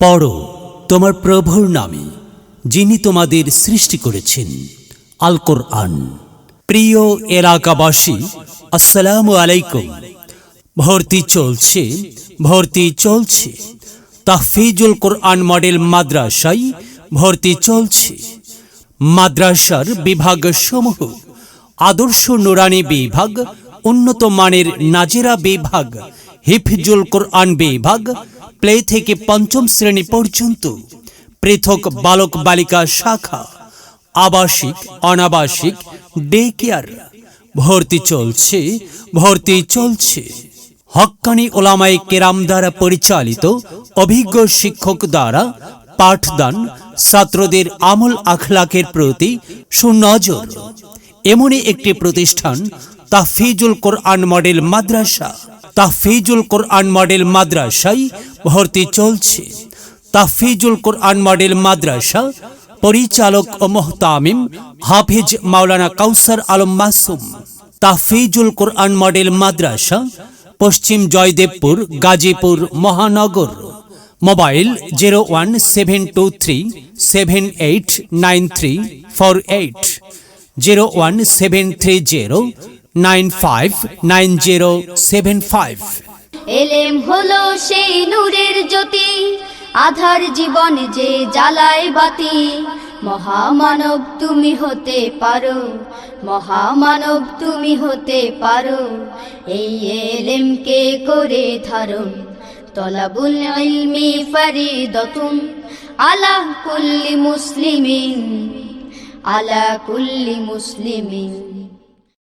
পড়ো তোমার প্রভুর নামে, যিনি তোমাদের সৃষ্টি করেছেন। আল কোরআন। প্রিয় এলাকাবাসী, আসসালামু আলাইকুম। ভর্তি চলছে তাহফিজুল কোরআন মডেল মাদ্রাসায় ভর্তি চলছে। মাদ্রাসার বিভাগ সমূহ: আদর্শ নুরানি বিভাগ, উন্নত মানের নাজেরা বিভাগ, হিফজুল কোরআন বিভাগ, প্লে থেকে পঞ্চম শ্রেণী পর্যন্ত, পৃথক বালক বালিকা শাখা, আবাসিক অনাবাসিক ডে কেয়ার। ভর্তি চলছে। হক্কানি ওলামায়ে কেরাম দ্বারা পরিচালিত অভিজ্ঞ শিক্ষক দ্বারা পাঠদান, ছাত্রদের আমল আখলাকের প্রতি সুনজর। এমনই একটি প্রতিষ্ঠান তাহফিজুল কোরআন মডেল মাদ্রাসা। তাহফিজুল কোরআন মডেল মাদ্রাসায় ভর্তি চলছে। তাহফিজুল কোরআন মডেল মাদ্রাসা পরিচালক ও মুহতামিম হাফিজ মাওলানা কাউসার আলম মাসুম। তাহফিজুল কোরআন মডেল মাদ্রাসা, পশ্চিম জয়দেবপুর, গাজীপুর মহানগর। মোবাইল 01727893948, 01730959075। এলেম হলো সেই নূরের জ্যোতি, আধার জীবন যে জ্বালায় বাতি। মহামানব তুমি হতে পারো, মহামানব তুমি হতে পারো। এই এলেমকে করে ধারণ, তলাবুল ইলমি ফরিদাতুন আলা কুল্লি মুসলিমিন, আলা কুল্লি মুসলিমিন।